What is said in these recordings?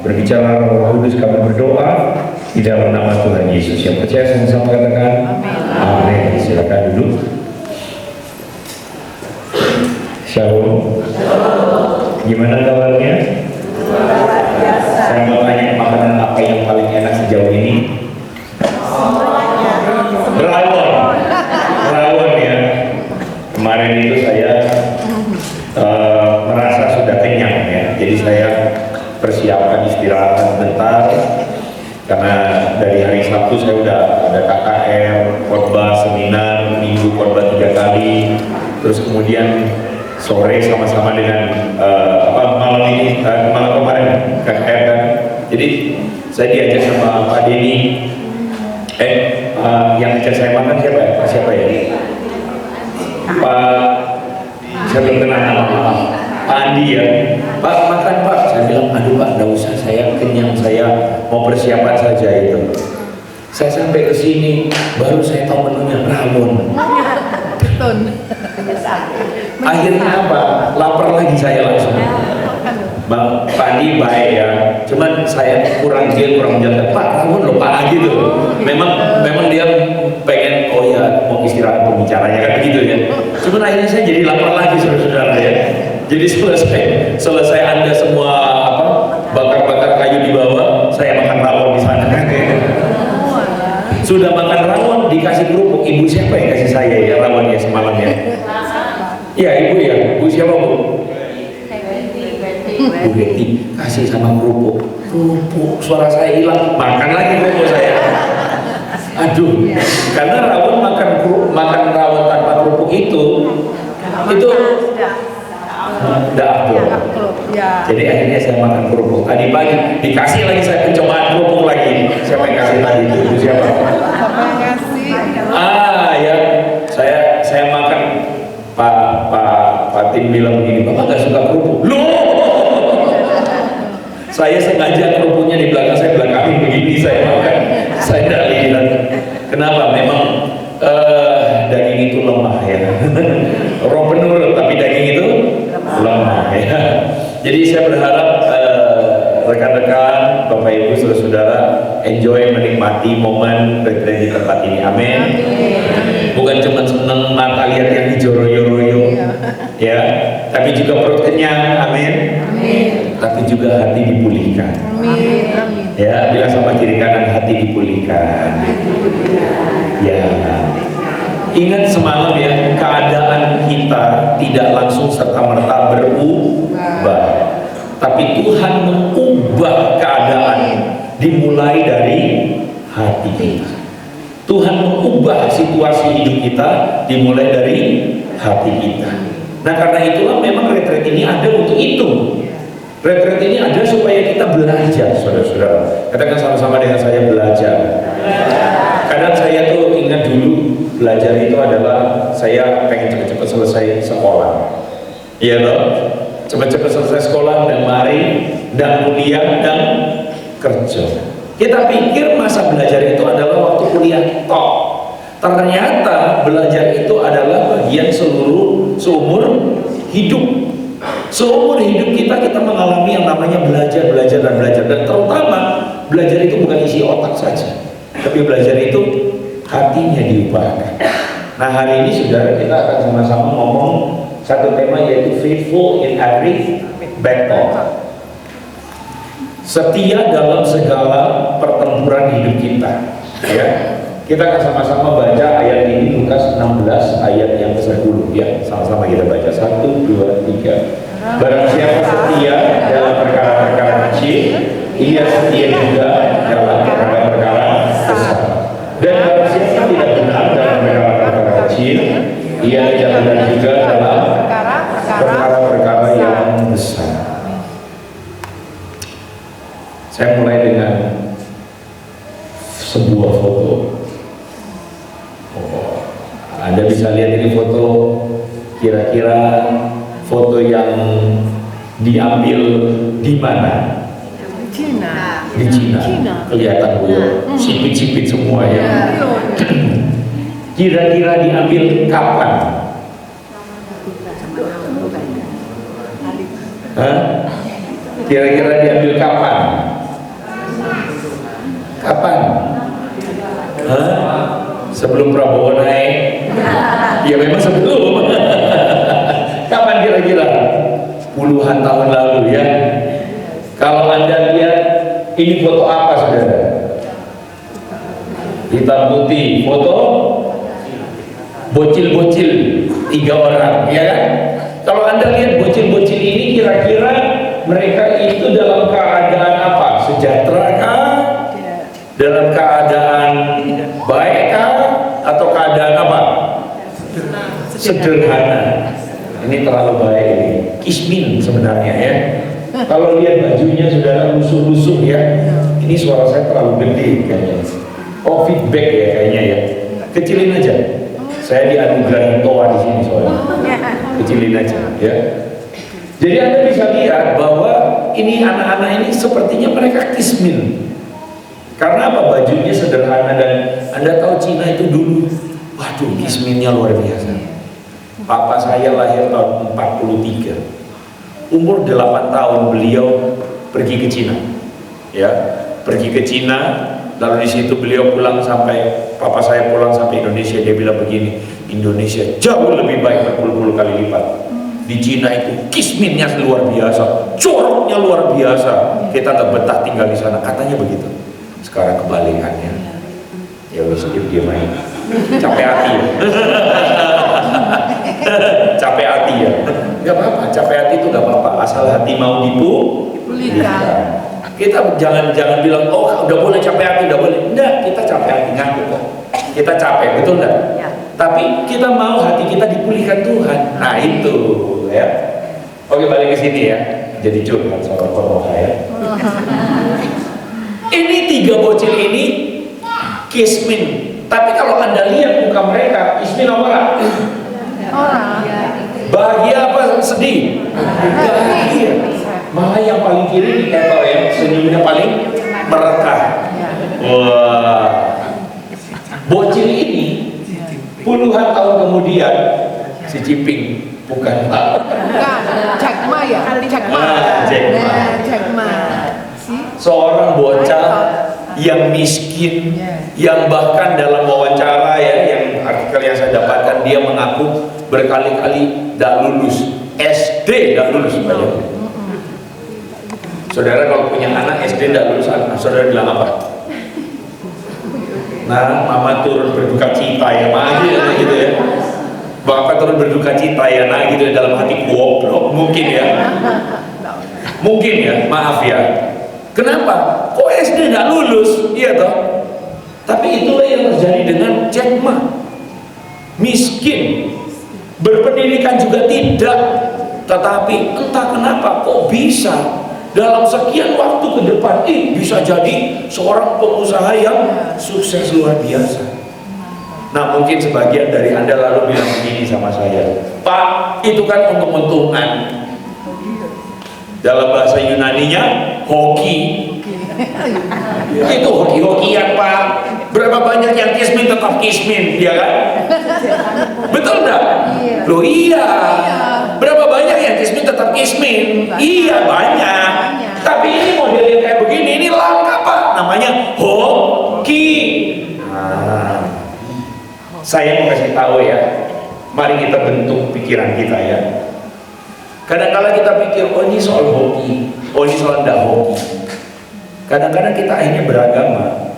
Berbicara Roh Kudus kami berdoa di dalam nama Tuhan Yesus. Yang percaya sama-sama katakan amin. Silakan duduk. Shalom. Gimana kabarnya? Saya mau tanya makanan apa yang paling enak sejauh ini? Rawon ya. Kemarin itu saya merasa sudah kenyang ya. Jadi saya persiapan istirahat sebentar karena dari hari Sabtu saya udah ada KKR, khotbah, seminar, minggu khotbah 3 kali, terus kemudian sore sama-sama dengan malam ini, malam kemarin KKR kan. Jadi saya diajak sama Pak Denny. Yang ajak saya makan siapa ya? Pak, saya belum kenal nama Pak Andi ya. Pak makan Pak. Saya bilang aduh Pak, nggak usah, saya kenyang, saya mau persiapan saja itu. Saya sampai ke sini baru saya tahu menunya rawon. Akhirnya apa? Lapar lagi saya langsung. Bang Pak Andi baik ya, cuman saya kurang menjaga Pak rawon loh Pak gitu. Memang dia pengen oh ya mau istirahat pembicaranya kan begitu ya. Cuman akhirnya saya jadi lapar lagi saudara-saudara ya. Jadi selesai Anda semua bakar kayu di bawah, saya makan rawon di sana. Sudah makan rawon dikasih kerupuk, ibu siapa yang kasih saya ya rawonnya semalam ya? Iya ibu ya, ibu siapa bu? Bu Betty kasih sama kerupuk, suara saya hilang, makan lagi kerupuk saya. Aduh, karena rawon makan rawon tanpa kerupuk itu udah afdol. Jadi akhirnya saya makan kerupuk. Tadi pagi dikasih lagi saya pencobaan kerupuk lagi. Siapa yang kasih tadi itu? Siapa? Siapa yang kasih? Ya, saya makan. Pak Tim bilang begini, Bapak nggak suka kerupuk? Loh! Saya sengaja kerupuknya di belakang saya belakangin begini saya makan. Saya tidak lihat. Kenapa? Memang daging itu lemah ya. Roh penurut tapi daging itu lemah ya. Jadi saya berharap rekan-rekan, Bapak Ibu, saudara-saudara enjoy menikmati momen retreat di tempat ini. Amin. Bukan cuma senang mata lihat yang dijoro-yoroyo ya, tapi juga perut kenyang. Amin. Tapi juga hati dipulihkan. Ya, bilang sama kiri kanan, hati dipulihkan. Ya. Ingat semalam ya, keadaan kita tidak langsung serta-merta berubah, tapi Tuhan mengubah keadaan dimulai dari hati kita. Tuhan mengubah situasi hidup kita dimulai dari hati kita. Nah karena itulah memang retreat ini ada untuk itu. Retreat ini ada supaya kita belajar, saudara-saudara. Katakan sama-sama dengan saya, belajar. Kadang saya tuh ingat dulu belajar itu adalah saya pengen cepat-cepat selesai sekolah. Iya loh, cepat-cepat selesai sekolah dan mari dan kuliah dan kerja. Kita pikir masa belajar itu adalah waktu kuliah tok. Ternyata belajar itu adalah bagian seumur hidup. Seumur hidup kita mengalami yang namanya belajar dan terutama belajar itu bukan isi otak saja, tapi belajar itu hatinya diubahkan. Nah hari ini saudara kita akan sama-sama ngomong satu tema yaitu faithful in every battle. Setia dalam segala pertempuran hidup kita. Ya, kita akan sama-sama baca ayat ini Lukas 16 ayat yang ke-10. Ya, sama-sama kita baca 1, 2, 3. Barang siapa setia dalam perkara-perkara kecil, ia setia juga dalam perkara-perkara besar. Dan barang siapa tidak benar dalam perkara-perkara kecil, ia tidak benar juga dalam perkara-perkara yang besar. Saya mulai dengan sebuah foto. Anda bisa lihat ini foto, kira-kira foto yang diambil di mana? Di Cina. Kelihatan sipit-sipit semua ya. Kira-kira diambil kapan? Kira-kira diambil kapan? Kapan? Hah? Sebelum Prabowo naik? Ya memang sebelum. Kapan kira-kira? Puluhan tahun lalu ya. Kalau Anda lihat, ini foto apa saudara? Hitam putih, foto bocil-bocil 3 orang, ya kan? Kalau Anda lihat bocil-bocil ini, kira-kira mereka itu dalam keadaan apa? Sejahtera kah? Dalam keadaan baik kah? Atau keadaan apa? Sederhana. Ini terlalu baik ini. Kismin sebenarnya ya. Kalau lihat bajunya saudara lusuh-lusuh ya. Ini suara saya terlalu gede kayaknya. Oh, feedback ya kayaknya ya. Kecilin aja. Saya dianugerahi toa di sini soalnya. Kecilin aja ya. Jadi Anda bisa lihat bahwa ini anak-anak ini sepertinya mereka kismin. Karena apa? Bajunya sederhana. Dan Anda tahu Cina itu dulu, waduh, kisminnya luar biasa. Papa saya lahir tahun 43. Umur 8 tahun beliau pergi ke Cina. Ya, pergi ke Cina. Lalu di situ beliau pulang sampai, papa saya pulang sampai Indonesia. Dia bilang begini, Indonesia jauh lebih baik berpuluh-puluh kali lipat. Di Cina itu kisminnya luar biasa, coroknya luar biasa. Kita nggak betah tinggal di sana, katanya begitu. Sekarang kebalikannya. Ya wis dia main. Capek hati ya. Capek hati ya. Gak apa-apa, capek hati itu gak apa-apa. Asal hati mau dipulihkan. Kita jangan bilang, oh udah boleh capek hati, udah boleh. Enggak, kita capek hati ngaku kok. Kita capek, betul enggak? Ya. Tapi kita mau hati kita dipulihkan Tuhan. Nah itu ya. Oke, balik ke sini ya. Jadi curhat soal foto saya. Ini 3 bocil ini kismin. Tapi kalau Anda lihat muka mereka, kismin apa? Bahagia apa sedih? Bahagia. Malah yang paling kiri diketor ya, senyumnya paling merekah. Wah, bocil ini puluhan tahun kemudian si Ciping bukan Pak. Jack Ma ya, Jack Ma. Seorang bocah yang miskin, yang bahkan dalam wawancara ya, yang artikel yang saya dapatkan, dia mengaku berkali-kali tidak lulus SD, tidak lulus. Saudara kalau punya anak SD tidak lulus, saudara bilang apa? Nah, mama turun berduka cita ya, gitu ya. Bapak turun berduka cita ya, nah gitu ya, dalam hati goblok mungkin ya. Mungkin ya, maaf ya. Kenapa? Kok SD tidak lulus? Iya toh. Tapi itulah yang terjadi dengan Jack Ma. Miskin, berpendidikan juga tidak, tetapi entah kenapa kok bisa dalam sekian waktu ke depan bisa jadi seorang pengusaha yang sukses luar biasa. Nah, mungkin sebagian dari Anda lalu bilang begini sama saya, Pak, itu kan untung-untungan. Dalam bahasa Yunaninya hoki. Itu hoki-hokian Pak. Berapa banyak yang kismin tetap kismin, ya kan? Betul enggak? Loh iya. Berapa banyak yang kismin tetap kismin? Iya banyak. Tapi ini model yang kayak begini, ini langka Pak. Namanya hoki. Nah, saya mau kasih tahu ya. Mari kita bentuk pikiran kita ya. Kadang-kadang kita pikir, oh ini soal hoki, oh ini soal enggak hoki. Kadang-kadang kita akhirnya beragama.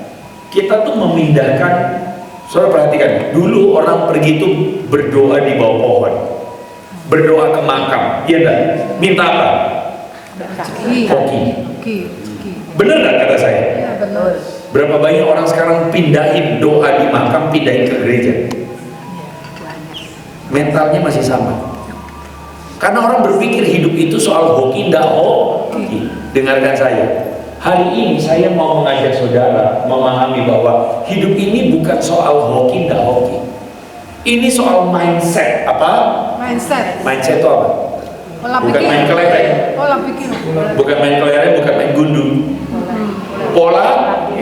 Kita tuh memindahkan, saudara perhatikan, dulu orang pergi itu berdoa di bawah pohon, berdoa ke makam, iya enggak? Minta apa? Hoki. Bener nggak kata saya? Ya, benar. Berapa banyak orang sekarang pindahin doa di makam, pindahin ke gereja? Mentalnya masih sama. Karena orang berpikir hidup itu soal hoki, ndak hoki. Dengarkan saya. Hari ini saya mau mengajak saudara memahami bahwa hidup ini bukan soal hoki, ndak hoki. Ini soal mindset. Apa? Mindset. Mindset itu apa? Bukan main kelereng. Pola pikir. Bukan main kelereng, bukan main gundu. Pola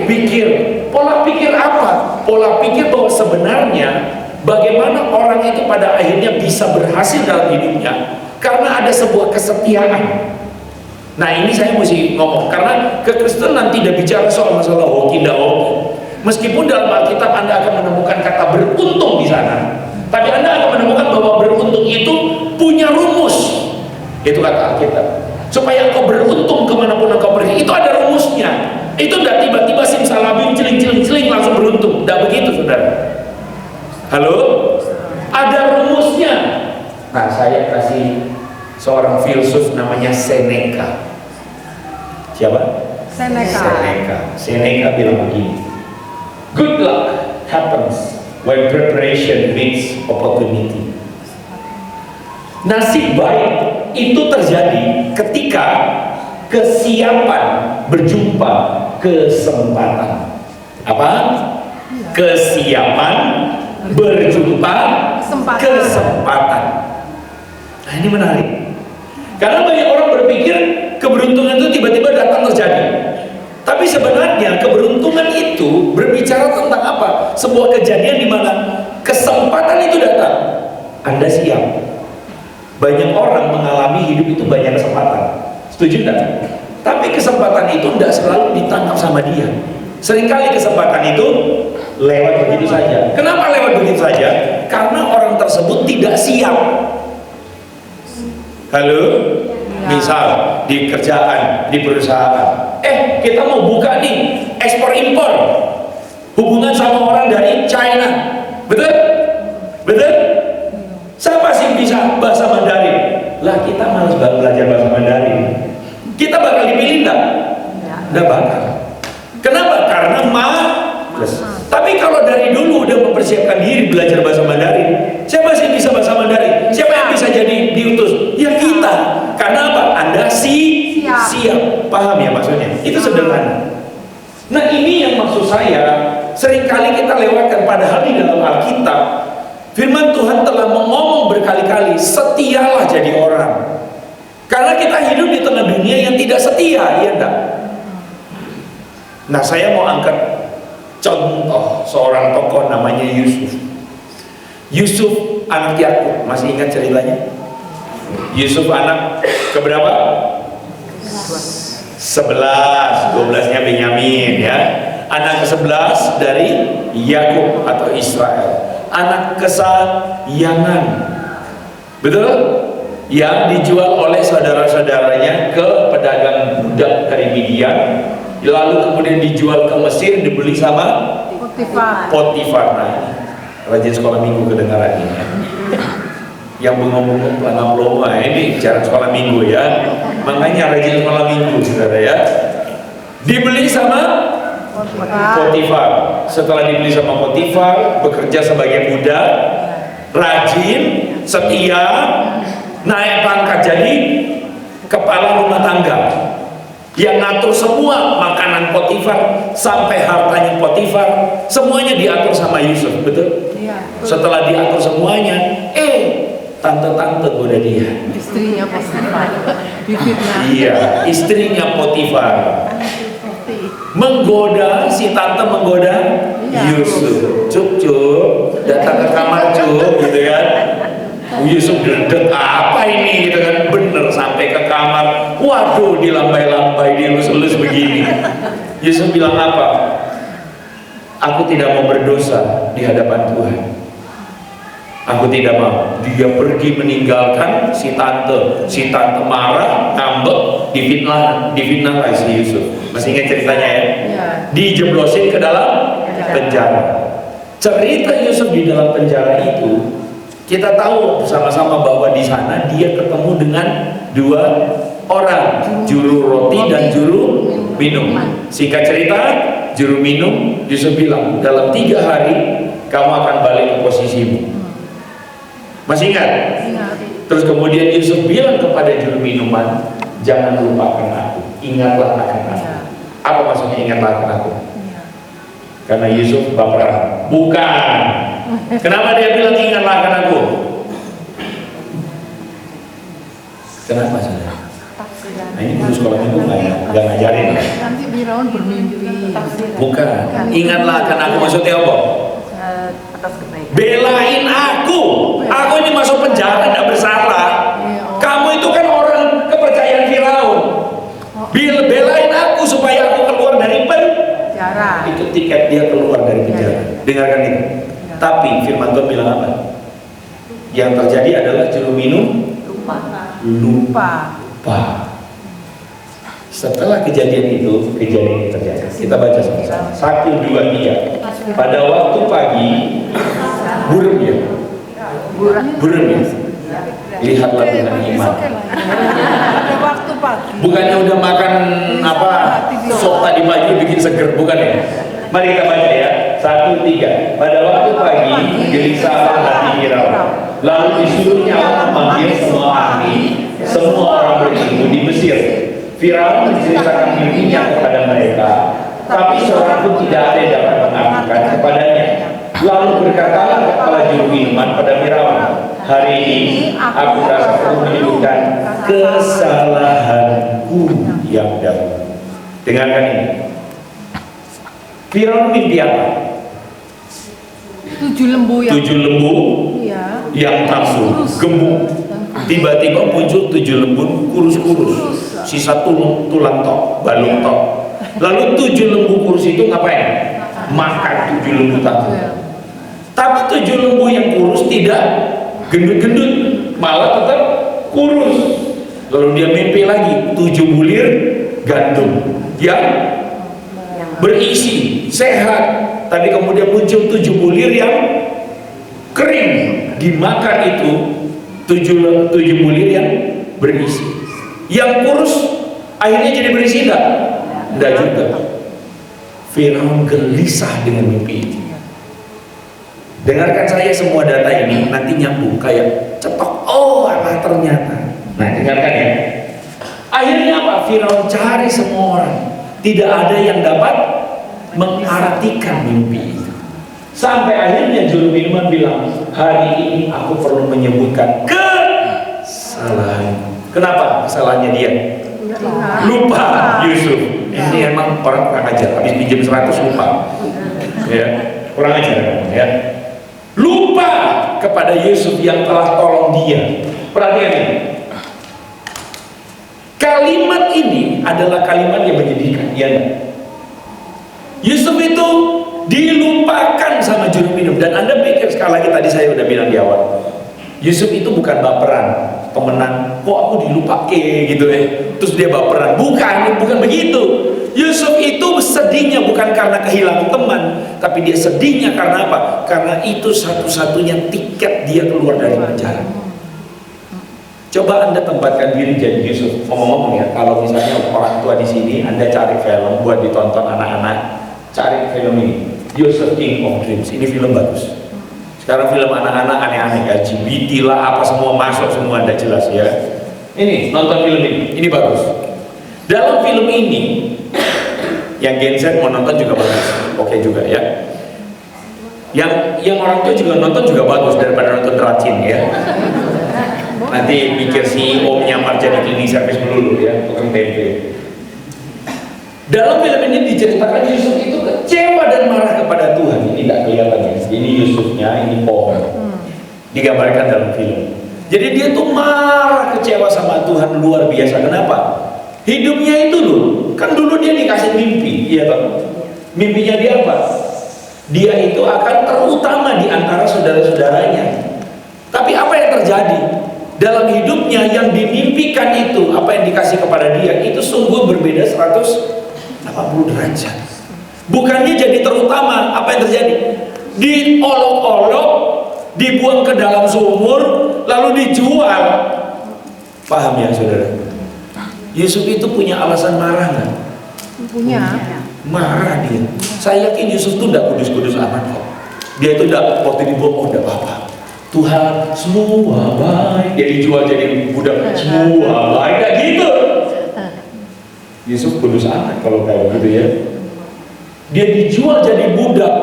pikir. Pola pikir apa? Pola pikir bahwa sebenarnya bagaimana orang itu pada akhirnya bisa berhasil dalam hidupnya karena ada sebuah kesetiaan. Nah ini saya mesti ngomong, karena kekristenan tidak bicara soal masalah hoki tidak hoki. Meskipun dalam Alkitab Anda akan menemukan kata beruntung di sana, tapi Anda akan menemukan bahwa beruntung itu punya rumus. Itu kata Alkitab. Supaya engkau beruntung kemanapun engkau pergi, itu ada rumusnya. Itu tidak tiba-tiba simsalabim celing langsung beruntung. Tidak begitu, saudara. Halo? Ada rumusnya. Nah, saya kasih seorang filsuf namanya Seneca. Siapa? Seneca bilang begini, good luck happens when preparation meets opportunity. Nasib baik itu terjadi ketika kesiapan berjumpa kesempatan. Apa? Kesiapan berjumpa kesempatan. Nah ini menarik, karena banyak orang berpikir keberuntungan itu tiba-tiba datang terjadi. Tapi sebenarnya keberuntungan itu berbicara tentang apa? Sebuah kejadian di mana kesempatan itu datang, Anda siap. Banyak orang mengalami hidup itu banyak kesempatan, setuju tidak? Tapi kesempatan itu tidak selalu ditangkap sama dia. Seringkali kesempatan itu lewat begitu saja. Kenapa lewat begitu saja? Karena orang tersebut tidak siap. Halo? Misal di kerjaan, di perusahaan, kita mau buka nih ekspor impor, hubungan sama orang dari China, betul? Betul? Siapa sih bisa bahasa Mandarin? Lah kita malas belajar bahasa Mandarin. Kita bakal dipilih enggak? Enggak bakal. Kenapa? Karena males. Tapi kalau dari dulu udah mempersiapkan diri belajar bahasa Mandarin, siapa sih bisa bahasa Mandarin? Siapa yang bisa jadi diutus? Ya kita. Karena apa? Anda siap. Paham ya maksudnya? Itu sederhana. Nah ini yang maksud saya, seringkali kita lewatkan, padahal di dalam Alkitab firman Tuhan telah ngomong berkali-kali, setialah jadi orang. Karena kita hidup di tengah dunia yang tidak setia, iya enggak? Nah saya mau angkat contoh seorang tokoh namanya Yusuf. Yusuf anak Yakub, masih ingat ceritanya? Yusuf anak keberapa? 11, 12-nya Benyamin ya. Anak ke-11 dari Yakub atau Israel. Anak kesayangan. Betul? Yang dijual oleh saudara-saudaranya ke pedagang budak dari Midian, lalu kemudian dijual ke Mesir, dibeli sama Potifar. Nah, rajin sekolah minggu kedengaran ini ya. Yang bengong-bengong pelana peloma ini jarang sekolah minggu ya, makanya rajin sekolah minggu saudara ya. Dibeli sama Potifar. Setelah dibeli sama Potifar, bekerja sebagai budak, rajin, setia, naik pangkat jadi kepala rumah tangga yang ngatur semua makanan Potifar sampai hartanya Potifar, semuanya diatur sama Yusuf, betul? Setelah diatur semuanya, tante-tante goda dia. Istrinya Potifar. Iya, istrinya Potifar menggoda, si tante menggoda Yusuf. Cuk, datang ke kamar cuk, gitu kan. Yusuf dedek, apa ini gitu kan. Bener, sampai ke kamar, waduh dilambai-lambai, dilus-lus begini. Yusuf bilang apa? Aku tidak mau berdosa di hadapan Tuhan. Aku tidak mau. Dia pergi meninggalkan si tante. Si tante marah, ngambek, difitnah lagi si Yusuf. Masih ingat ceritanya ya? Dijeblosin ke dalam penjara. Cerita Yusuf di dalam penjara itu, kita tahu bersama-sama bahwa di sana dia ketemu dengan dua orang, juru roti dan juru minum. Singkat cerita, juru minum Yusuf bilang, dalam 3 hari kamu akan balik ke posisimu. Masih ingat? Terus kemudian Yusuf bilang kepada juru minuman, jangan lupakan aku, ingatlah akan aku. Apa maksudnya ingatlah akan aku? Karena Yusuf baperan. Bukan. Kenapa dia bilang ingatlah akan aku? Kenapa saudara? Nah ini guru sekolah minggu nggak ngajarin. Nanti Firaun bermimpi. Bukan. Ingatlah akan aku, maksudnya apa? Belain aku. Aku ini masuk penjara tidak bersalah. Kamu itu kan orang kepercayaan Firaun. tiket dia keluar dari penjara. Dengarkan ini. Tapi firman Tuhan bilang apa? Yang terjadi adalah juru minum lupa. Setelah kejadian itu terjadi. Kita baca sama-sama. 1, 2, 3. Pada waktu pagi, burem ya. Lihatlah dengan iman. Ada waktu pagi. Bukannya udah makan apa sop tadi pagi bikin seger, bukan ya? Mari kita baca ya. 1, 3. Pada waktu pagi gelisahlah hati Firaun. Lalu disuruhnya Allah memanggil semua ahli, semua orang berilmu di Mesir. Firaun menceritakan mimpinya kepada mereka, tapi seorang pun tidak ada yang dapat mengartikan kepadanya. Lalu berkatalah kepala juru minuman pada Firaun, hari ini aku merasa perlu menyebutkan kesalahanku yang dahulu. Dengarkan ini. Firaun mimpi apa? 7 lembu yang 7 lembu Iya. yang tasu, gemuk. Tiba-tiba muncul 7 lembu kurus-kurus, sisa tulang tok, balung tok. Lalu 7 lembu kurus itu ngapain? Makan 7 lembu tasu. Tapi 7 lembu yang kurus tidak gendut-gendut, malah tetap kurus. Lalu dia mimpi lagi 7 bulir gandum yang berisi, sehat. Tapi kemudian muncul 7 bulir yang kering. Dimakan itu 7 bulir yang berisi. Yang kurus akhirnya jadi berisi enggak? Enggak juga. Firaun gelisah dengan mimpi itu. Dengarkan saya semua data ini, nanti nyambung kayak cetok. Oh Allah ternyata. Nah dengarkan ya. Akhirnya apa? Firaun cari semua orang. Tidak ada yang dapat mengartikan mimpi itu. Sampai akhirnya juru minuman bilang, hari ini aku perlu menyebutkan kesalahan. Kenapa kesalahannya dia? Lupa Yusuf. Ini emang orang kurang ajar. Habis pinjam 100 lupa. Ya, kurang ajar ya. Lupa kepada Yusuf yang telah tolong dia. Perhatikan ini. Kalimat ini adalah kalimat yang menyedihkan. Ya, Yusuf itu dilupakan sama juru minum. Dan Anda pikir, sekali lagi tadi saya udah bilang di awal, Yusuf itu bukan baperan, pemenang, kok aku dilupake gitu terus dia baperan. Bukan begitu. Yusuf itu sedihnya bukan karena kehilangan teman, tapi dia sedihnya karena apa? Karena itu satu-satunya tiket dia keluar dari penjara. Coba Anda tempatkan diri jadi Yusuf. Ngomong-ngomong ya, kalau misalnya orang tua di sini, Anda cari film buat ditonton anak-anak, cari film ini, Yusuf King of Dreams. Ini film bagus. Sekarang film anak-anak aneh-aneh, LGBT lah, apa semua masuk semua, Anda jelas ya. Ini nonton film ini bagus. Dalam film ini, yang Gen Z mau nonton juga bagus, oke juga ya. Yang orang tua juga nonton juga bagus daripada nonton Racin ya. Nanti pikir si Om nyamar jadi cleaning service dulu ya, tukang tempe. Dalam film ini diceritakan Yusuf itu kecewa dan marah kepada Tuhan. Ini nggak kelihatan ya. Ini Yusufnya, ini pohon. Digambarkan dalam film. Jadi dia tuh marah, kecewa sama Tuhan luar biasa. Kenapa? Hidupnya itu loh, kan dulu dia dikasih mimpi, iya Pak. Mimpinya dia apa? Dia itu akan terutama di antara saudara-saudaranya. Tapi apa yang terjadi? Dalam hidupnya yang dimimpikan itu, apa yang dikasih kepada dia, itu sungguh berbeda 180 derajat. Bukannya jadi terutama, apa yang terjadi? Diolok-olok, dibuang ke dalam sumur, lalu dijual. Paham ya saudara? Yusuf itu punya alasan marah nggak? Punya. Marah dia. Saya yakin Yusuf itu tidak kudus-kudus amat kok. Dia itu tidak waktu dibuang, oh tidak apa-apa. Tuhan semua baik. Dia dijual jadi budak, semua baik. Kayak gitu. Yusuf kudus amat kalau kayak gitu ya. Dia dijual jadi budak.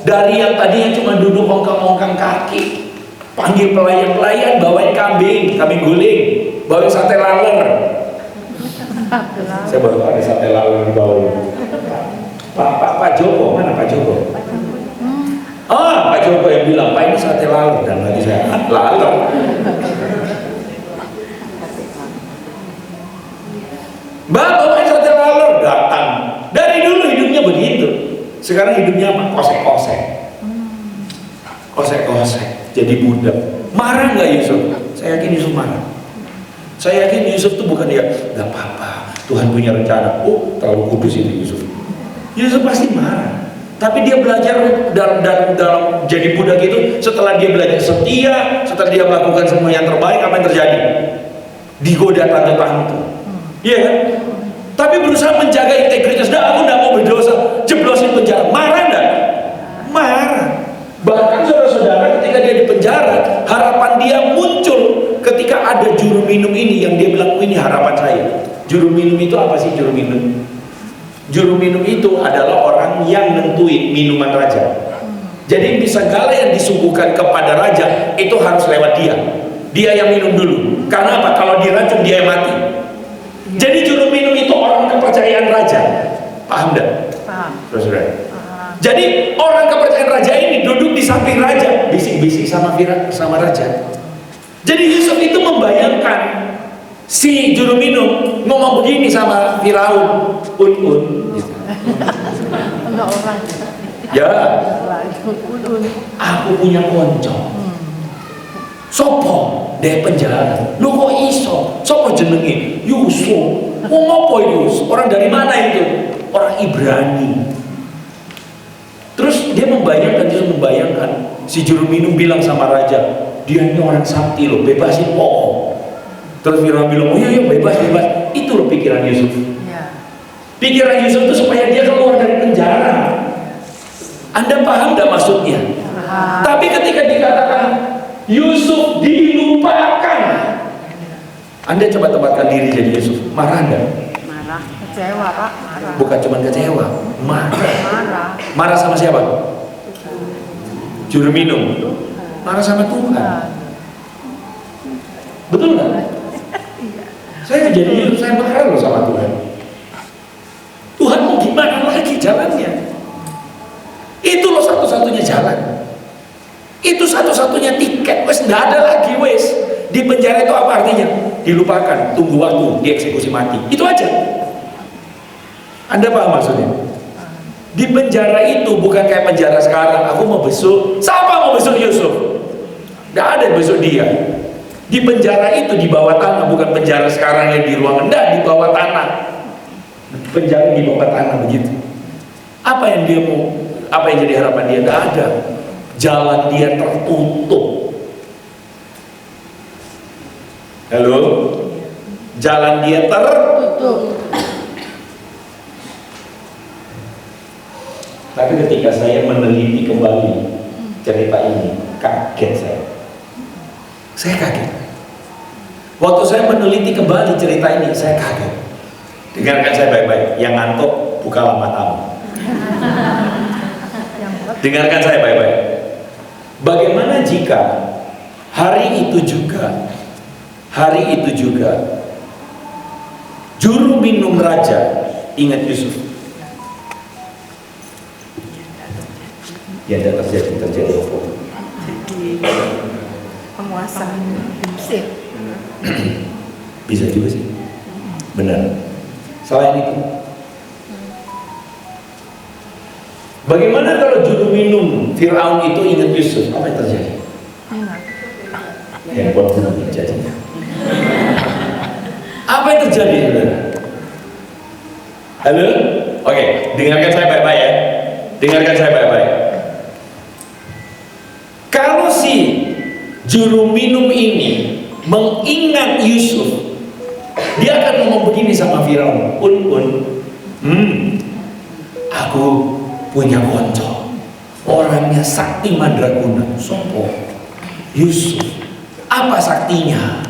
Dari yang tadinya cuma duduk ongkang-ongkang kaki, panggil pelayan-pelayan, bawain kambing guling, bawain sate laler. Saya baru ada sate laler di bawah. Pak Joko, mana Pak Joko? Pak Joko yang bilang, Pak ini sate laler. Dan nanti saya, laler. Mbak, bawain sate laler. Datang. Dari dulu hidupnya begitu. Sekarang hidupnya apa? Kosek-kosek. Kosek-kosek, jadi budak. Marah nggak Yusuf? Saya yakin Yusuf marah. Saya yakin Yusuf tuh bukan dia, nggak apa-apa, Tuhan punya rencana. Oh, terlalu kudus itu Yusuf. Yusuf pasti marah. Tapi dia belajar dalam jadi budak itu. Setelah dia belajar setia, setelah dia melakukan semua yang terbaik, apa yang terjadi? Digoda tante-tante. Iya kan? Tapi berusaha menjaga integritas. Nah, aku nggak mau berdosa, jeblosin penjara. Marah nggak? Marah. Bahkan saudara-saudara ketika dia di penjara, harapan dia muncul ketika ada juru minum ini yang dia bilang, ini harapan saya. Juru minum itu apa sih juru minum? Juru minum itu adalah orang yang nentuin minuman raja. Jadi segala yang disuguhkan kepada raja itu harus lewat dia. Dia yang minum dulu. Karena apa? Kalau diracun dia yang mati. Jadi juru minum itu orang kepercayaan raja. Paham enggak? Paham. Saudara. Jadi orang kepercayaan raja ini duduk di samping raja, bisik-bisik sama raja. Jadi Yusuf itu membayangkan si juru minum ngomong begini sama Firaun, gitu. Enggak orang. Ya, aku punya konco. Sopo deh penjara. Lu kok iso? Sopo jenenge? Yusuf. Wong apa itu? Orang dari mana itu? Orang Ibrani. Terus dia membayangkan si juru minum bilang sama raja, dia ini orang sakti loh, bebasin pokok. Terus Firaun bilang, oh iya bebas. Itu loh pikiran Yusuf. Pikiran Yusuf itu supaya dia keluar dari penjara. Anda paham gak maksudnya? Tapi ketika dikatakan Yusuf dilupakan, Anda coba tempatkan diri jadi Yusuf, marah gak? Marah, kecewa Pak, marah. Bukan cuma kecewa, marah. Marah sama siapa? Juru minum. Marah sama Tuhan. Betul nggak? Saya jadi Yusuf, saya marah loh sama Tuhan. Tuhan mau gimana lagi jalannya? Itu loh satu-satunya jalan. Itu satu-satunya tiket. Wes nggak ada lagi wes. Di penjara itu apa artinya? Dilupakan, tunggu waktu, dieksekusi mati. Itu aja. Anda paham maksudnya? Di penjara itu bukan kayak penjara sekarang. Aku mau besuk. Siapa mau besuk Yusuf? Nggak ada yang besuk dia. Di penjara itu di bawah tanah, bukan penjara sekarang yang di ruangan. Nggak, di bawah tanah. Penjara di bawah tanah begitu. Apa yang dia mau? Apa yang jadi harapan dia? Nggak ada. Jalan dia tertutup. Halo? Jalan dia tertutup. Tapi ketika saya meneliti kembali cerita ini, kaget saya. Saya kaget. Waktu saya meneliti kembali cerita ini, saya kaget. Dengarkan saya baik-baik. Yang ngantuk, bukalah matamu. Dengarkan saya baik-baik. Bagaimana jika hari itu juga juru minum raja ingat Yusuf? Ya, ada terjadi apa? Penguasa Mesir. Bisa juga sih. Benar. Selain itu, bagaimana kalau juru minum Firaun itu ingat Yusuf? Apa yang terjadi? Handphone belum jadinya. Apa yang terjadi, saudara? Halo? Oke, dengarkan saya baik-baik ya. Dengarkan saya baik-baik. Kalau si juru minum ini mengingat Yusuf, dia akan ngomong begini sama Firaun, aku punya konco, orangnya sakti mandraguna. Sopo? Yusuf. Apa saktinya?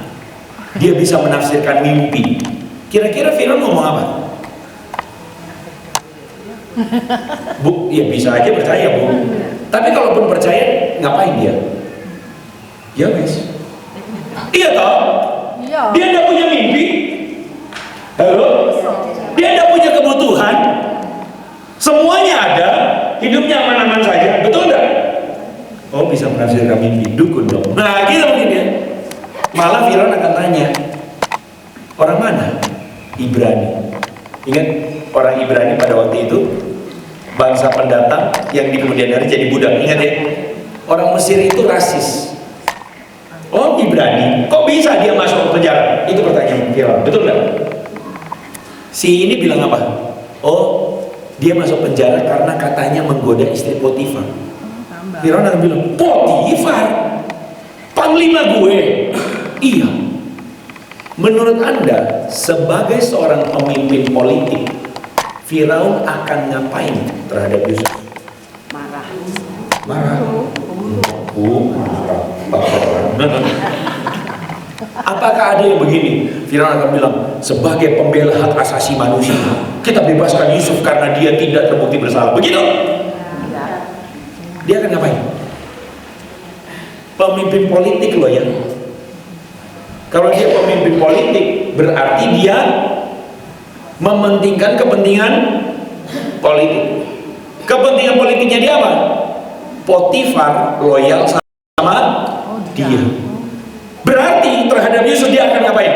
Dia bisa menafsirkan mimpi. Kira-kira Firaun ngomong apa? Bu, ya bisa aja percaya, Bu. Tapi kalaupun percaya, ngapain dia? Ya wes. Iya toh? Iya. Dia tidak punya mimpi. Halo? Dia tidak punya kebutuhan. Semuanya ada, hidupnya aman-aman saja. Betul enggak? Oh, bisa menafsirkan mimpi, dukun dong. Nah, gitu mungkin ya. Malah Firaun akan tanya, orang mana? Ibrani. Ingat orang Ibrani pada waktu itu bangsa pendatang yang di kemudian hari jadi budak. Ingat ya, orang Mesir itu rasis. Oh, Ibrani, kok bisa dia masuk penjara? Itu pertanyaan Firaun, betul nggak? Si ini bilang apa? Oh, dia masuk penjara karena katanya menggoda istri Potifar. Firaun akan bilang, Potifar? Panglima gue? Iya. Menurut Anda, sebagai seorang pemimpin politik, Firaun akan ngapain terhadap Yusuf? Marah. Marah. Marah. Apakah ada yang begini? Firaun akan bilang, sebagai pembela hak asasi manusia, kita bebaskan Yusuf karena dia tidak terbukti bersalah. Begitu? Dia akan ngapain? Pemimpin politik loh ya. Kalau dia pemimpin politik, berarti dia mementingkan kepentingan politik. Kepentingan politiknya dia apa? Potifar loyal sama dia. Berarti terhadap Yusuf dia akan ngapain?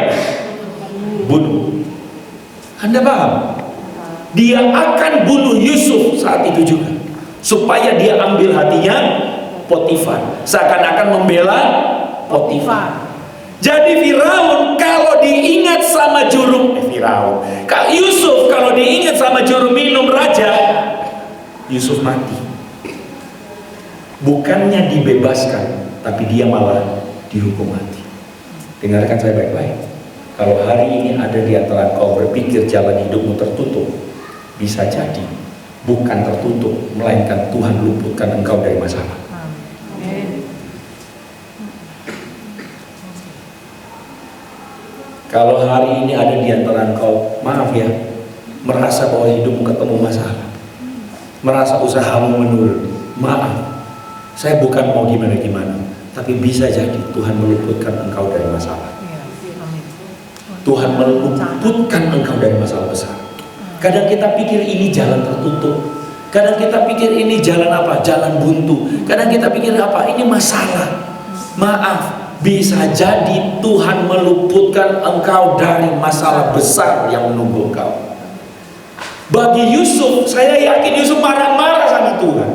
Bunuh. Anda paham? Dia akan bunuh Yusuf saat itu juga, supaya dia ambil hatinya Potifar, seakan-akan membela Potifar. Jadi Firaun kalau diingat sama Yusuf kalau diingat sama juru minum raja, Yusuf mati. Bukannya dibebaskan, tapi dia malah dihukum mati. Dengarkan saya baik-baik. Kalau hari ini ada di antara kau berpikir jalan hidupmu tertutup, bisa jadi bukan tertutup, melainkan Tuhan luputkan engkau dari masalah. Kalau hari ini ada di antara engkau, maaf ya, merasa bahwa hidupmu ketemu masalah, merasa usahamu menurun, maaf, saya bukan mau gimana-gimana, tapi bisa jadi Tuhan meluputkan engkau dari masalah. Tuhan meluputkan engkau dari masalah besar. Kadang kita pikir ini jalan tertutup, kadang kita pikir ini jalan apa? Jalan buntu. Kadang kita pikir apa? Ini masalah. Maaf, bisa jadi Tuhan meluputkan engkau dari masalah besar yang menunggu engkau. Bagi Yusuf, saya yakin Yusuf marah-marah sama Tuhan.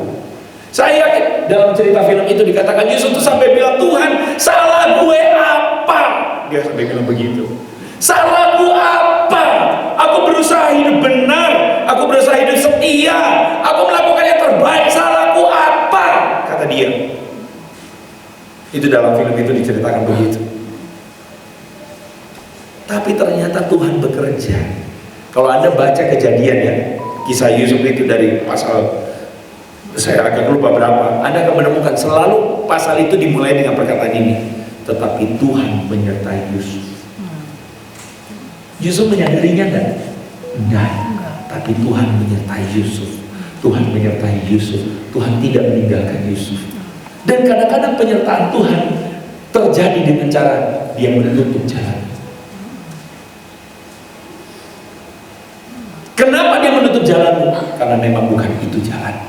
Saya yakin dalam cerita film itu dikatakan Yusuf tuh sampai bilang, Tuhan, salah gue apa? Dia sampai bilang begitu. Salahku apa? Aku berusaha hidup benar, aku berusaha hidup setia, aku melakukan yang terbaik. Salahku apa? Kata dia. Itu dalam film itu diceritakan begitu. Tapi ternyata Tuhan bekerja. Kalau Anda baca kejadian ya, kisah Yusuf itu dari pasal, saya agak lupa berapa, Anda akan menemukan selalu pasal itu dimulai dengan perkataan ini, tetapi Tuhan menyertai Yusuf. Yusuf menyadarinya enggak? Enggak. Tapi Tuhan menyertai Yusuf. Tuhan menyertai Yusuf. Tuhan tidak meninggalkan Yusuf. Dan kadang-kadang penyertaan Tuhan terjadi dengan cara dia menutup jalan. Kenapa dia menutup jalanmu? Karena memang bukan itu jalan.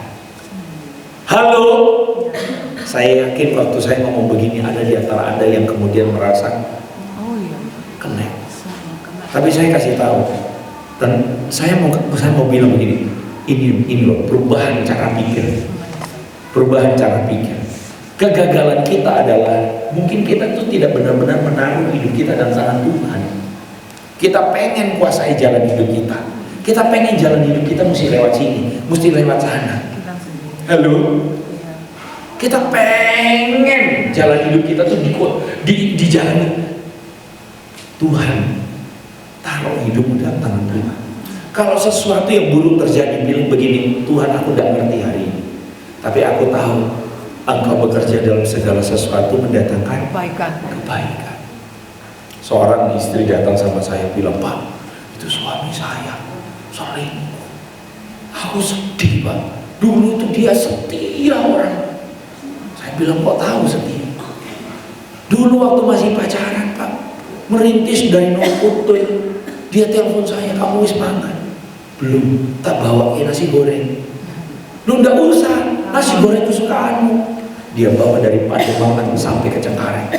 Halo, saya yakin waktu saya ngomong begini ada di antara Anda yang kemudian merasa kena. Tapi saya kasih tahu, dan saya mau bilang begini, ini loh perubahan cara pikir, perubahan cara pikir. Kegagalan kita adalah mungkin kita tuh tidak benar-benar menaruh hidup kita dalam tangan Tuhan. Kita pengen kuasai jalan hidup kita. Kita pengen jalan hidup kita mesti lewat sini, mesti lewat sana. Halo, kita pengen jalan hidup kita tuh di jalan Tuhan. Taruh hidupmu dalam tangan Tuhan. Kalau sesuatu yang buruk terjadi, bilang begini, Tuhan aku tidak ngerti hari ini, tapi aku tahu Engkau bekerja dalam segala sesuatu mendatangkan kebaikan. Seorang istri datang sama saya bilang, Pak, itu suami saya selingkuh. Aku sedih, Pak. Dulu tuh dia setia orang. Saya bilang, kok tahu setia? Dulu waktu masih pacaran, Pak, merintis dari nol putul, dia telepon saya, kamu wis makan? Belum, tak bawain nasi goreng. Lu ndak usah, nasi goreng kesukaanmu. Dia bawa dari Pademangan sampai ke Cengkareng,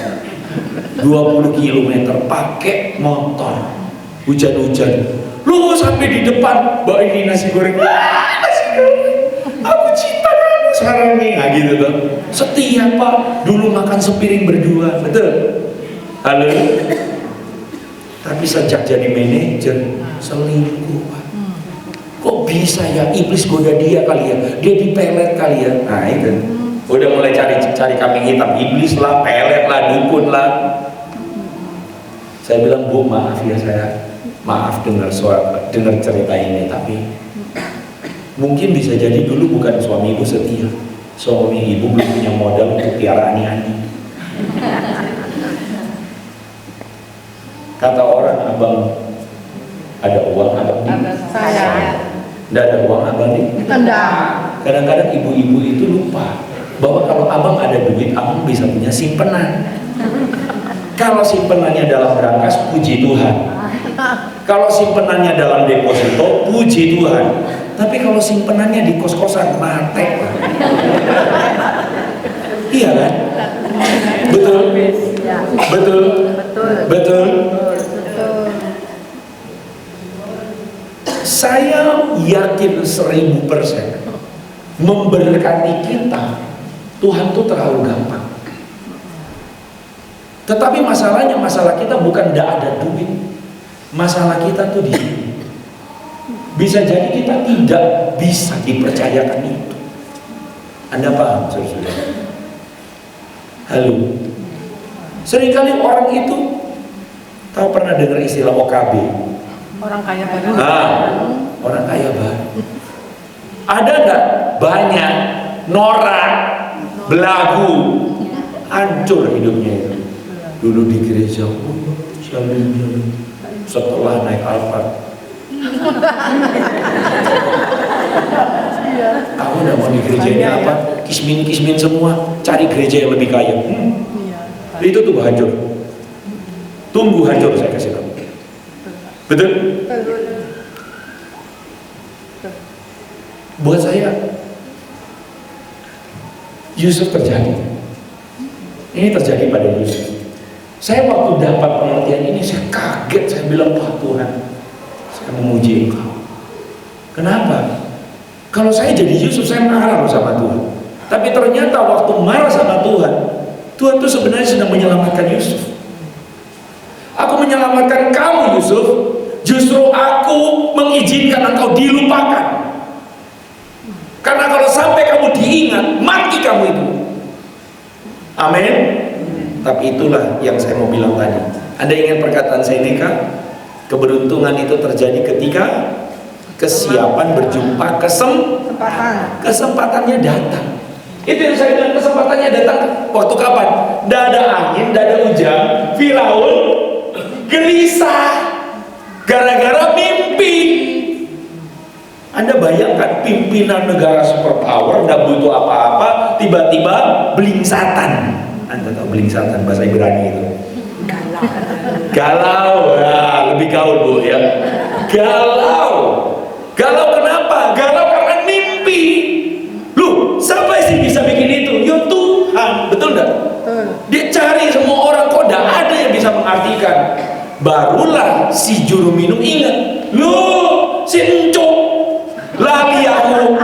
20 km pakai motor, hujan-hujan. Lu sampai di depan bawa ini nasi goreng, nasi goreng. Aku cinta kamu sekarang nih, nah, gitu tuh. Setia Pak, dulu makan sepiring berdua, betul? Halo. Tapi sejak jadi manajer, selingkuh Pak. Kok bisa ya, iblis goda dia kali ya, dia dipelet kali ya. Nah itu, udah mulai cari kambing hitam, iblis lah, pelet lah, dukun lah. Saya bilang, Bu maaf ya, saya maaf dengar cerita ini, tapi mungkin bisa jadi dulu bukan suami ibu setia, suami ibu belum punya modal untuk piara ani-ani. Kata orang, abang ada uang, abang nih. Saya. Nggak ada uang, abang nih. Enggak. Kadang-kadang ibu-ibu itu lupa bahwa kalau abang ada duit, abang bisa punya simpenan. Kalau simpenannya dalam brankas, puji Tuhan. Kalau simpenannya dalam deposito, puji Tuhan. Tapi kalau simpenannya di kos-kosan, mate. Iya kan? Betul? Betul? Betul? Saya yakin 1000% memberkati kita, Tuhan tuh terlalu gampang. Tetapi masalahnya, masalah kita bukan tidak ada duit. Masalah kita tuh di sini. Bisa jadi kita tidak bisa dipercayakan itu. Anda paham, saudara? Halo. Seringkali orang itu tahu, pernah dengar istilah OKB? Orang kaya baru. Orang kaya baru. Ada enggak? Banyak. Norak, belagu, hancur hidupnya itu. Dulu di gereja, shalom. Setelah naik Alphard, kamu udah mau di gereja ini apa? Kismin semua, cari gereja yang lebih kaya. Itu tuh hancur. Tunggu hancur, saya kasih tahu. Betul? Buat saya, Yusuf terjadi. Ini terjadi pada Yusuf. Saya waktu dapat pengertian ini, saya kaget. Saya bilang, Pak Tuhan, saya memuji Engkau. Kenapa? Kalau saya jadi Yusuf, saya marah sama Tuhan. Tapi ternyata waktu marah sama Tuhan, Tuhan itu sebenarnya sedang menyelamatkan Yusuf. Aku menyelamatkan kamu Yusuf, justru aku mengizinkan engkau dilupakan. Karena kalau sampai kamu diingat, mati kamu itu. Amin. Tapi itulah yang saya mau bilang tadi. Anda ingat perkataan Seneca? Keberuntungan itu terjadi ketika kesiapan berjumpa kesempatannya datang. Itu yang saya bilang, kesempatannya datang waktu kapan? Tidak ada angin, tidak ada hujan. Firaun gelisah gara-gara mimpi. Anda bayangkan pimpinan negara superpower, tidak butuh apa-apa, tiba-tiba belingsatan. Anda tahu belingsatan bahasa Ibrani itu? Galau. Ya, lebih gaul Bu ya. Galau kenapa? Galau karena mimpi. Loh, siapa sih bisa bikin itu? Ya Tuhan, betul enggak? Dia cari semua orang, kok tidak ada yang bisa mengartikan. Barulah si juru minum ingat, loh si Encok lali aku.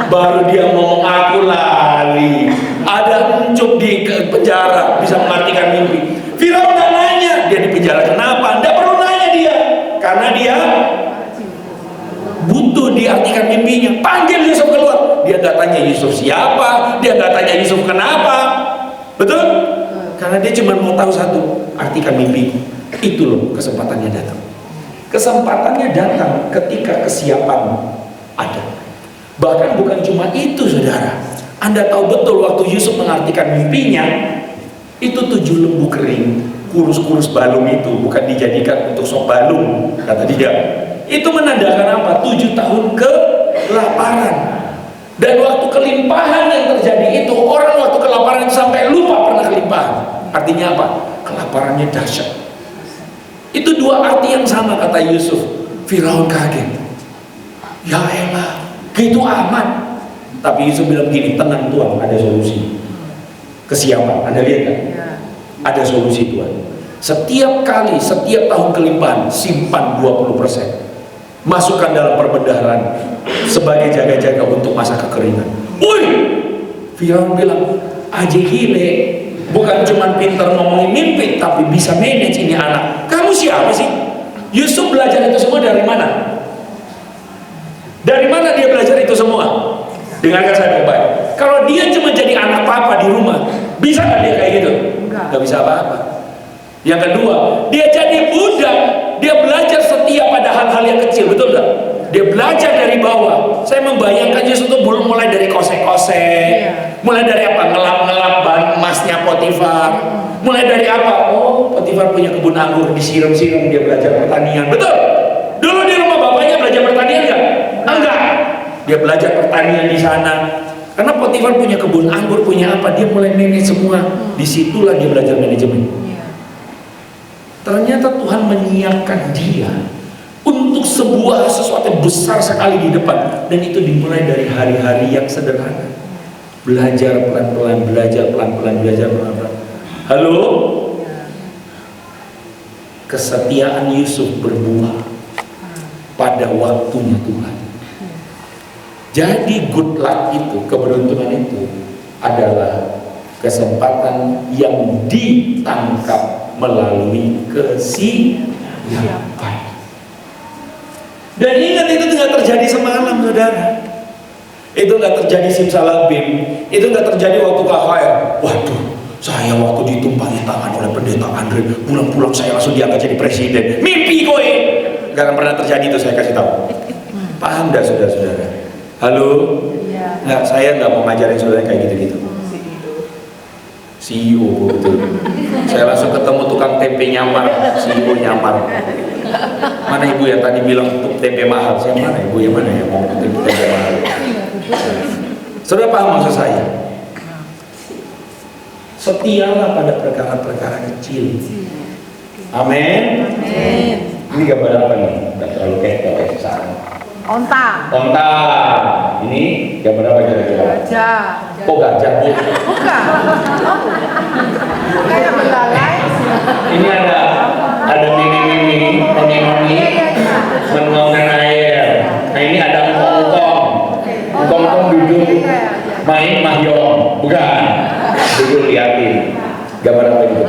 Baru dia ngomong, aku lali. Ada Encok di penjara bisa mengartikan mimpi. Firaun nggak nanya dia di penjara kenapa, nggak perlu nanya dia, karena dia butuh diartikan mimpinya. Panggil Yusuf keluar, dia nggak tanya Yusuf siapa, dia nggak tanya Yusuf kenapa, betul? Karena dia cuma mau tahu satu, artikan mimpi. Itu loh kesempatannya datang. Kesempatannya datang ketika kesiapan ada. Bahkan bukan cuma itu saudara. Anda tahu betul waktu Yusuf mengartikan mimpinya, itu 7 lembu kering, kurus-kurus balung itu bukan dijadikan untuk sop balung, kata dia. Itu menandakan apa? 7 tahun kelaparan. Dan waktu kelimpahan yang terjadi itu, orang waktu kelaparan sampai lupa pernah kelimpahan. Artinya apa? Kelaparannya dahsyat. Itu dua arti yang sama kata Yusuf. Firaun kaget. Ya elah, gitu amat. Tapi Yusuf bilang gini, tenang Tuhan, ada solusi. Kesiapan, Anda lihat kan? Ada solusi Tuhan. Setiap kali, setiap tahun kelimpahan, simpan 20%. masukkan dalam perbendaharaan sebagai jaga-jaga untuk masa kekeringan. Woi, Firaun bilang, aji hile, bukan cuma pintar ngomongin mimpi, tapi bisa manage ini anak. Kamu siapa sih? Yusuf belajar itu semua dari mana? Dari mana dia belajar itu semua? Dengarkan saya baik-baik. Kalau dia cuma jadi anak papa di rumah, bisa nggak dia kayak gitu? Nggak bisa apa-apa. Yang kedua, dia jadi budak, dia belajar setia pada hal-hal yang kecil, betul nggak? Dia belajar dari bawah. Saya membayangkan Yusuf itu mulai dari kosek-kosek, mulai dari apa? Ngelap-ngelap ban emasnya Potifar, mulai dari apa? Oh, Potifar punya kebun anggur, disiram-siram, dia belajar pertanian, betul? Dulu di rumah bapaknya belajar pertanian nggak? Enggak. Dia belajar pertanian di sana. Karena Potifar punya kebun anggur, punya apa? Dia mulai manage semua. Disitulah dia belajar manajemen. Ternyata Tuhan menyiapkan dia untuk sebuah sesuatu yang besar sekali di depan, dan itu dimulai dari hari-hari yang sederhana. Belajar pelan-pelan, belajar pelan-pelan, belajar pelan-pelan. Halo? Kesetiaan Yusuf berbuah pada waktunya Tuhan. Jadi good luck itu, keberuntungan itu adalah kesempatan yang ditangkap melalui kesiapan. Dan ingat, itu tidak terjadi semalam, saudara. Itu nggak terjadi simsalabim. Itu nggak terjadi waktu KKR. Waduh, saya waktu ditumpangi tangan oleh pendeta Andre, pulang-pulang saya langsung diangkat jadi presiden. Mimpi kowe. Nggak akan pernah terjadi itu, saya kasih tahu. Paham nggak, saudara-saudara? Halo? Nggak, saya nggak mau ngajarin saudara kayak gitu-gitu. CEO, betul. Saya langsung ketemu tukang tempe nyamar, CEO nyamar. Mana ibu yang tadi bilang tempe mahal? Saya mana ibu yang mana yang mau tempe mahal? Saudara paham maksud saya? Setialah pada perkara-perkara kecil. Amin. Ini gambar apa nih? Nggak terlalu kayak sekarang. Onta. Onta. Ini gambar apa kira-kira? Gajah. Oh, gajah, Bu. Bukan. Kayak belalai. Ini ada mini mengaungkan air. Nah, ini ada ngkong. Ngkong duduk main mahjong. Bukan. Duduk liatin. Gambar apa itu?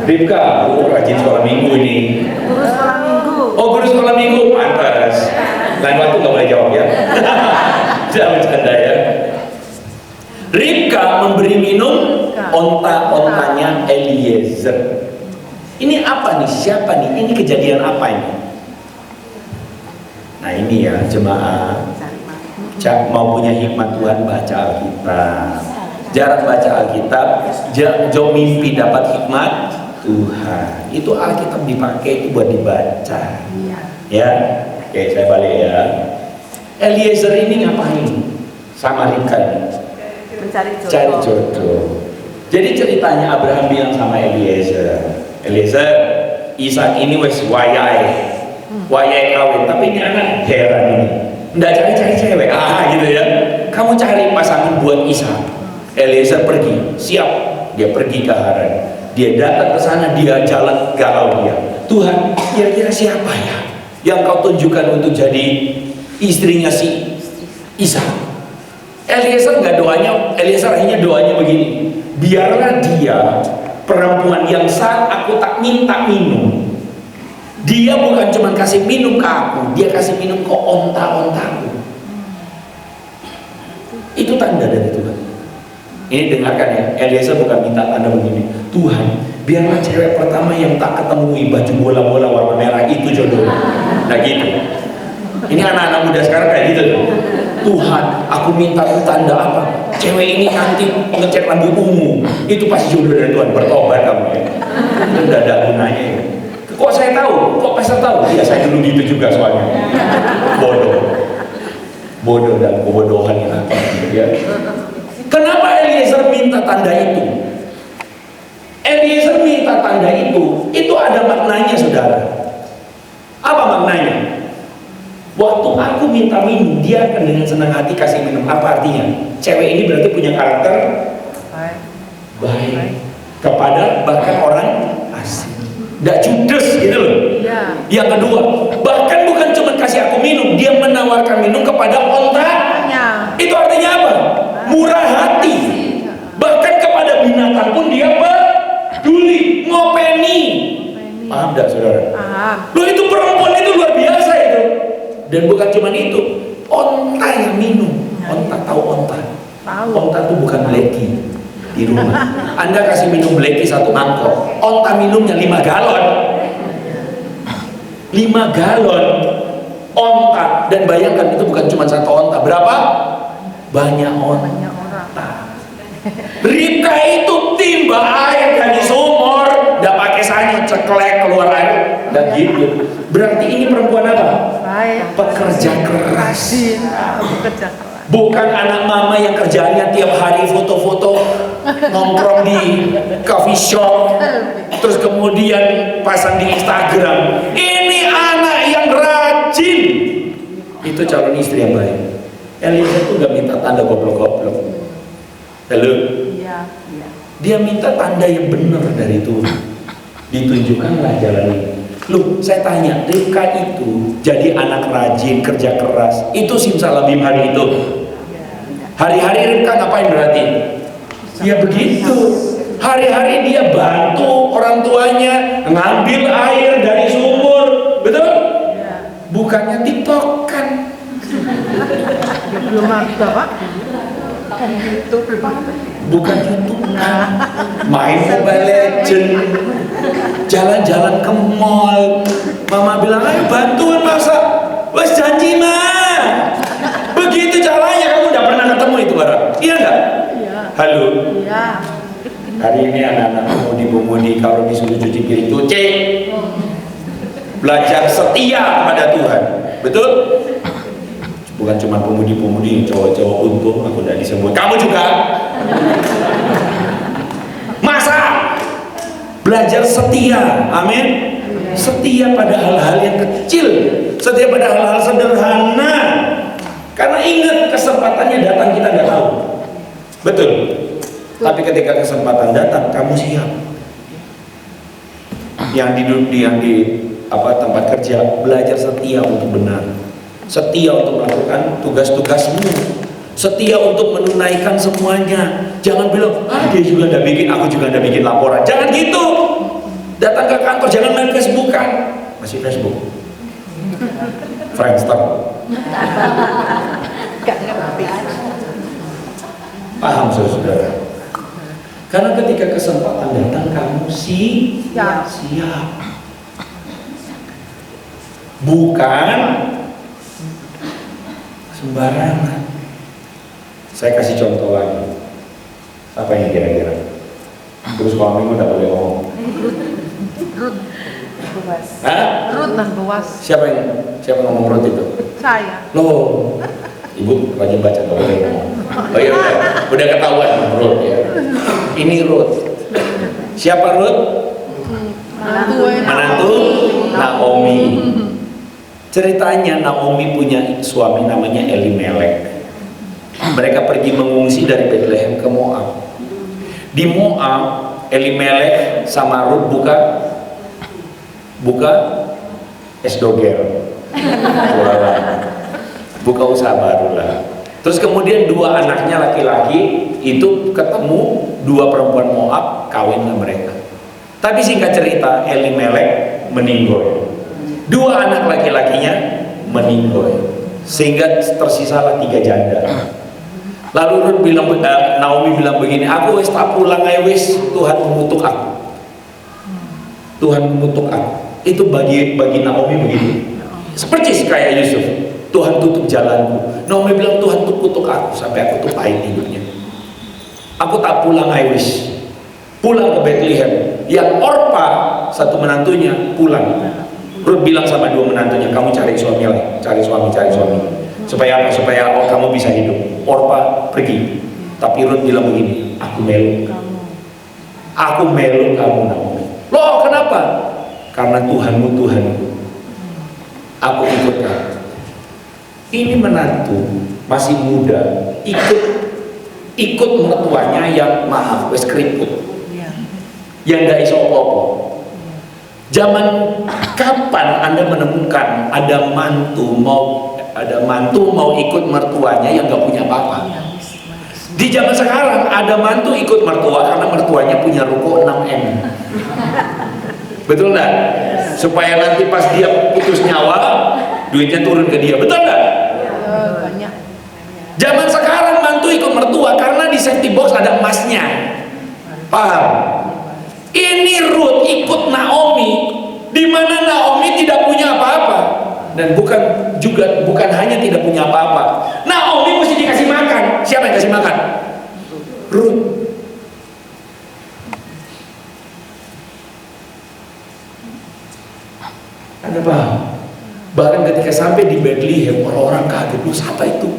Ripka, rajin sekolah minggu ini. Guru sekolah minggu. Oh, guru sekolah minggu, pantas. Lain waktu nggak boleh jawab ya. Jangan bercanda ya. Ribka memberi minum onta-ontanya Eliezer. Ini apa nih? Siapa nih? Ini kejadian apa ini? Nah ini ya jemaah, mau punya hikmat Tuhan, baca Alkitab. Jarang baca Alkitab, jauh mimpi dapat hikmat Tuhan. Itu Alkitab dipakai itu buat dibaca. Ya, oke saya balik ya. Eliezer ini ngapain? Sama Ribka Mencari jodoh. cari jodoh. Jadi ceritanya Abraham bilang sama Eliezer, Ishak ini wes wayai kawin, tapi ini anak heran ini, nggak cari cewek, gitu ya. Kamu cari pasangan buat Ishak. Eliezer pergi, siap, dia pergi ke Haran. Dia datang ke sana, dia jalan galau dia. Tuhan, kira-kira siapa ya yang kau tunjukkan untuk jadi istrinya si Ishak? Eliezer akhirnya doanya begini, biarlah dia perempuan yang saat aku tak minta minum, dia bukan cuma kasih minum ke aku, dia kasih minum ke onta-ontaku. Itu tanda dari Tuhan. Ini dengarkan ya, Eliezer bukan minta tanda begini, Tuhan biarlah cewek pertama yang tak ketemui baju bola-bola warna merah itu jodoh. Nah gitu. Ini anak-anak muda sekarang kayak gitu tuh. Tuhan, aku minta tanda apa? Cewek ini nanti ngecat rambut ungu. Itu pasti jodoh dari Tuhan, bertobat kamu ya. Itu udah ada gunanya ya. Kok saya tahu? Kok pastor tahu? Ya saya dulu gitu juga soalnya. Bodoh dan kebodohan yang apa ya. Kenapa Eliezer minta tanda itu? Eliezer minta tanda itu ada maknanya, saudara. Apa maknanya? Waktu aku minta minum, dia akan dengan senang hati kasih minum. Apa artinya? Cewek ini berarti punya karakter baik kepada bahkan orang asing. Nggak judes gitu loh. Yang kedua, bahkan bukan kasih aku minum. Dia menawarkan minum kepada ontanya. Itu artinya apa? Murah hati. Bahkan kepada binatang pun dia peduli, ngopeni. Paham gak saudara? Paham. Loh, itu perempuan itu luar biasa itu. Dan bukan cuma itu, onta yang minum. Onta, tahu onta? Tahu. Onta itu bukan bleki di rumah. Anda kasih minum bleki 1 mangkok, onta minumnya 5 galon. 5 galon onta. Dan bayangkan itu bukan cuma 1 onta. Berapa? Banyak onta. Banyak orang. Ribka itu timba air dari sumur, nggak pakai sanyo, ceklek keluar air, dan gitu. Berarti ini perempuan apa? Baik. Pekerja keras. Rajin. Bekerja keras. Bukan anak mama yang kerjaannya tiap hari foto-foto, nongkrong di coffee shop, terus kemudian pasang di Instagram. Ini anak yang rajin. Itu calon istri yang baik. Elisa itu nggak minta tanda goblok-goblok. Halo? Iya. Dia minta tanda yang benar dari Tuhan. Ditunjukkanlah jalan ini. Loh, saya tanya, Ribka itu jadi anak rajin, kerja keras. Itu simsalabim hari itu. Hari-hari Ribka ngapain berarti? Ya begitu. Hari-hari dia bantu orang tuanya ngambil air dari sumur. Betul? Bukannya TikTok-kan. Belum ada, Pak. Bukan YouTube, main Mobile Legend, jalan-jalan ke mall. Mama bilang, ayo bantuin masak. Wes janji mah. Begitu caranya. Kamu udah pernah ketemu itu barang? Iya enggak? Iya. Halo. Iya. Hari ini anak-anak pemudi-pemudi kalau disuruh cuci piring, cuci. Belajar setia kepada Tuhan. Betul? Bukan cuma pemudi-pemudi, cowok-cowok untung aku udah disebut. Kamu juga. Masa belajar setia, amin. Setia pada hal-hal yang kecil, setia pada hal-hal sederhana. Karena ingat, kesempatannya datang kita nggak tahu. Betul. Tapi ketika kesempatan datang, kamu siap. Yang di tempat kerja, belajar setia untuk benar. Setia untuk melakukan tugas-tugasmu, setia untuk menunaikan semuanya. Jangan bilang, dia juga udah bikin, aku juga udah bikin laporan. Jangan gitu. Datang ke kantor, jangan main Facebookan. Masih Facebook? Friendster? Paham saudara? Karena ketika kesempatan datang, kamu siap. Bukan sembarangan. Saya kasih contoh lagi. Apa ini kira-kira? Terus kalau minggu tidak boleh ngomong. Ruth. Buas. Hah? Ruth dan Buas. Siapa ngomong Ruth itu? Saya. Loh, Ibu rajin baca kalau boleh ngomong. Oh iya, udah ketahuan Ruth ya. Ini Ruth. Siapa Ruth? Menantu Naomi. Ceritanya Naomi punya suami namanya Elimelek. Mereka pergi mengungsi dari Bethlehem ke Moab. Di Moab, Elimelek sama Ruth buka es doger. Buka usaha baru lah. Terus kemudian 2 anaknya laki-laki itu ketemu 2 perempuan Moab, kawin sama mereka. Tapi singkat cerita, Elimelek meninggal. 2 anak laki-lakinya meninggal, sehingga tersisalah 3 janda. Lalu Ruth bilang, Naomi bilang begini, aku wis tak pulang ae wis, Tuhan mengutuk aku. Tuhan mengutuk aku. Itu bagi Naomi begini. Seperti kayak Yusuf, Tuhan tutup jalanku. Naomi bilang, Tuhan tuh kutuk aku sampai aku tuh pahit hidupnya. Aku tak pulang ae wis. Pulang ke Bethlehem. Yang Orpa, satu menantunya, pulang. Ruth bilang sama 2 menantunya, kamu cari suami lain, cari suami. Supaya apa? Supaya kamu bisa hidup. Orpa pergi. Tapi Ruth bilang begini, aku melu kamu Naomi. Loh, kenapa? Karena Tuhanmu Tuhanku. Aku ikut kamu. Ini menantu masih muda, ikut mertuanya yang maaf, wes keriput, yang gak iso apa-apa. Zaman kapan Anda menemukan ada mantu mau ikut mertuanya yang gak punya apa-apa? Di zaman sekarang ada mantu ikut mertua karena mertuanya punya ruko 6M. Betul nggak? Supaya nanti pas dia putus nyawa, duitnya turun ke dia. Betul nggak? Banyak. Zaman sekarang mantu ikut mertua karena di safety box ada emasnya. Paham? Ini Ruth ikut Naomi, di mana Naomi tidak punya apa-apa, dan bukan hanya tidak punya apa-apa. Naomi mesti dikasih makan. Siapa yang kasih makan? Ruth. Anda paham? Bahkan ketika sampai di Bethlehem, orang-orang kaget, lu siapa itu?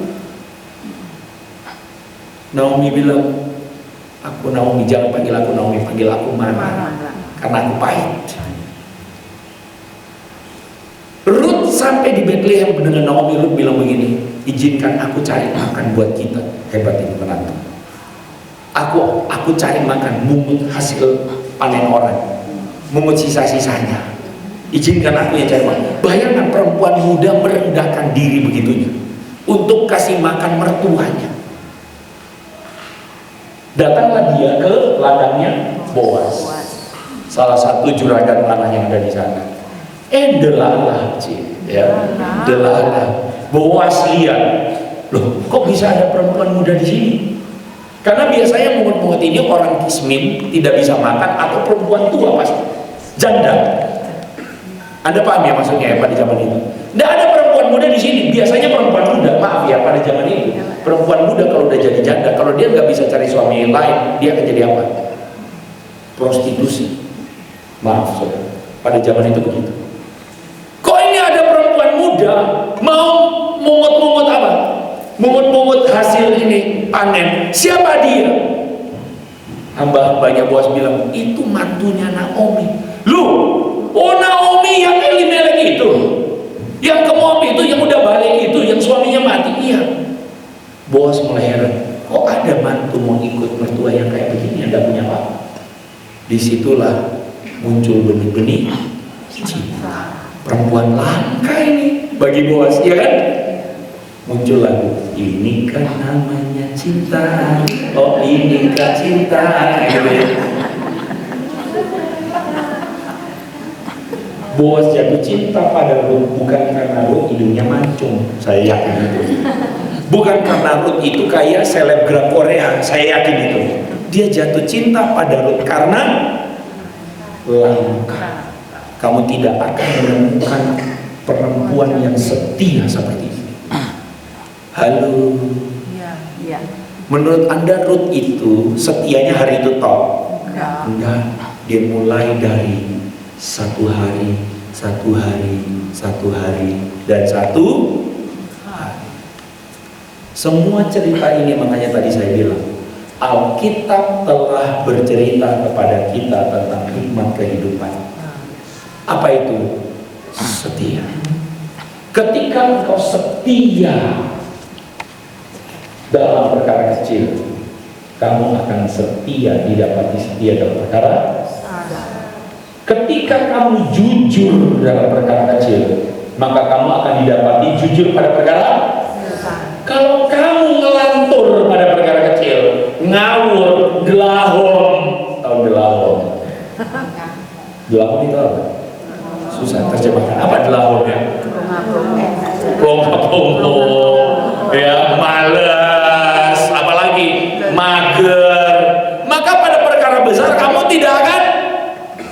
Naomi bilang, aku Naomi, jangan panggil aku Naomi, panggil aku Mara, karena aku pahit. Ruth sampai di Bethlehem dengan Naomi. Ruth bilang begini, izinkan aku cari makan buat kita. Hebat ini menantu. Aku cari makan, mungut hasil panen orang, mungut sisa-sisanya. Izinkan aku yang cari makan. Bayangkan perempuan muda merendahkan diri begitunya untuk kasih makan mertuanya. Datanglah dia ke ladangnya Boas, salah satu juragan tanah yang ada di sana. Delalah, delalah. Boas lihat, loh, kok bisa ada perempuan muda di sini? Karena biasanya mungut-mungut ini orang kismin, tidak bisa makan, atau perempuan tua pasti, janda. Anda paham ya maksudnya ya pada zaman itu? Tidak ada perempuan muda di sini. Biasanya perempuan muda, maaf ya, pada zaman itu perempuan muda kalau udah jadi janda, kalau dia nggak bisa cari suami yang lain, dia akan jadi apa? Prostitusi. Maaf saudara, pada zaman itu begitu. Kok ini ada perempuan muda mau mungut-mungut apa? Mungut-mungut hasil ini panen. Siapa dia? Hamba-hambanya Boas bilang, itu mantunya Naomi. Oh Naomi yang Elimelek itu, yang ke Moab itu, yang udah balik itu, yang suaminya mati. Iya. Boas mulai heran, kok ada mantu mau ikut mertua yang kayak begini, Anda punya apa? Disitulah muncul benih-benih cinta. Perempuan langka ini bagi Boas, ya kan? Muncul lagu, ini kan namanya cinta. Oh ini kan cinta. Boas jatuh cinta pada Ruth bukan karena Ruth hidungnya mancung, saya yakin itu. Bukan karena Ruth itu kayak selebgram Korea, saya yakin itu. Dia jatuh cinta pada Ruth karena langka. Kamu tidak akan menemukan perempuan yang setia seperti ini. Halo. Menurut Anda Ruth itu setianya hari itu top? Enggak. Dia mulai dari satu hari, dan satu hari. Semua cerita ini, makanya tadi saya bilang, Alkitab telah bercerita kepada kita tentang hikmat kehidupan. Apa itu? Setia. Ketika engkau setia dalam perkara kecil, kamu akan setia didapati setia dalam perkara. Ketika kamu jujur dalam perkara kecil, maka kamu akan didapati jujur pada perkara. Kalau kamu ngelantur pada perkara kecil, ngawur, gelahom, tahu gelahom? Gelahom itu apa? Susah terjemahkan. Apa gelahomnya? Plong-plong, ya, males, apalagi mager. Maka pada perkara besar kamu tidak akan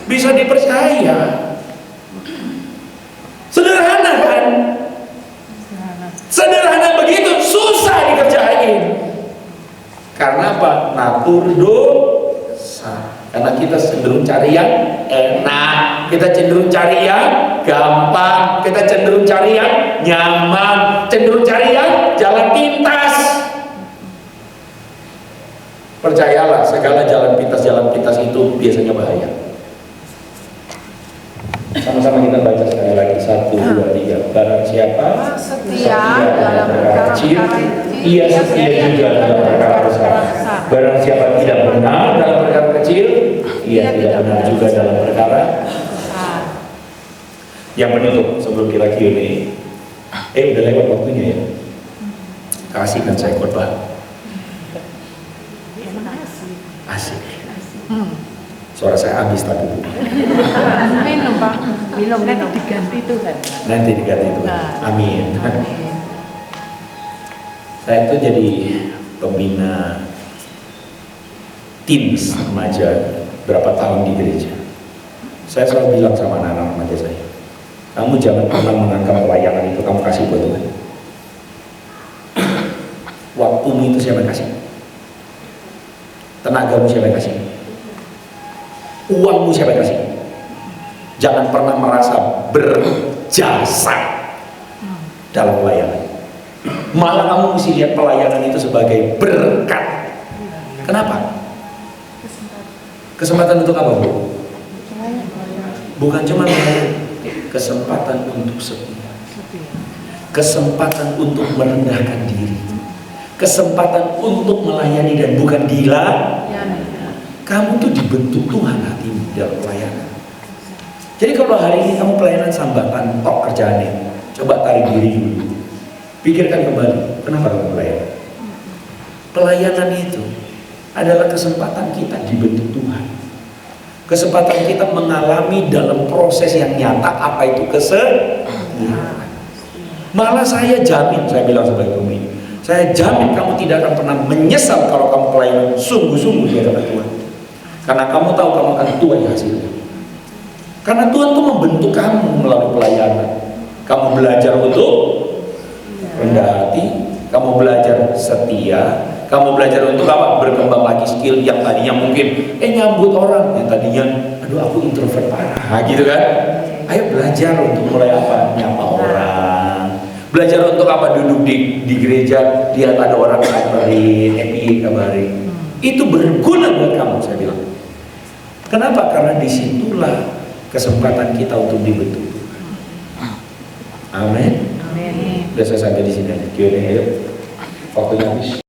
bisa dipercaya. Sederhana kan? Sederhana begitu, susah dikerjain. Karena apa? Natur dosa. Karena kita cenderung cari yang enak, kita cenderung cari yang gampang, kita cenderung cari yang nyaman, cenderung cari yang jalan pintas. Percayalah, segala jalan pintas itu biasanya bahaya. Sama-sama kita baca sekali lagi, 1, 2, 3. Barang siapa setia dalam perkara kecil, ia setia juga dalam perkara besar. Barang siapa tidak benar dalam perkara kecil, ia tidak benar juga dalam perkara besar. Yang penutup sebelum kita Q&A. Udah lewat waktunya ya. Kasih kan saya khotbah. Asik. Suara saya habis tadi. Minum Pak. Minum diganti itu kan. Nanti diganti itu. Amin. Saya itu jadi pembina tim remaja berapa tahun di gereja. Saya selalu bilang sama anak-anak remaja saya, kamu jangan pernah menganggap pelayanan itu kamu kasih buat Tuhan. Waktumu itu siapa yang kasih? Tenagamu siapa yang kasih? Uangmu siapa yang kasih? Jangan pernah merasa berjasa dalam pelayanan. Malah kamu mesti lihat pelayanan itu sebagai berkat. Kenapa? Kesempatan untuk apa, Bu? Bukan cuma kesempatan untuk setia, kesempatan untuk merendahkan diri, kesempatan untuk melayani dan bukan gila. Kamu tuh dibentuk Tuhan hatimu dalam pelayanan. Jadi kalau hari ini kamu pelayanan sambatan, tok kerjaannya, coba tarik diri dulu. Pikirkan kembali, kenapa kamu pelayanan? Pelayanan itu adalah kesempatan kita dibentuk Tuhan. Kesempatan kita mengalami dalam proses yang nyata apa itu kesetiaan. Malah saya jamin, saya bilang sebagai pemimpin, saya jamin kamu tidak akan pernah menyesal kalau kamu pelayanan sungguh-sungguh di hadapan Tuhan. Karena kamu tahu kamu akan tuai hasilnya. Karena Tuhan tuh membentuk kamu melalui pelayanan. Kamu belajar untuk rendah hati, kamu belajar setia, kamu belajar untuk apa? Berkembang lagi skill yang tadinya mungkin nyambut orang, yang tadinya aduh aku introvert parah gitu kan. Ayo belajar untuk mulai apa? Nyapa orang. Belajar untuk apa? Duduk di gereja, lihat ada orang kabarin, kabarin. Itu berguna buat kamu, saya bilang. Kenapa? Karena disitulah kesempatan kita untuk dibentuk. Amin. Udah saya sampai di sini aja. Q&A ayo. Waktunya habis.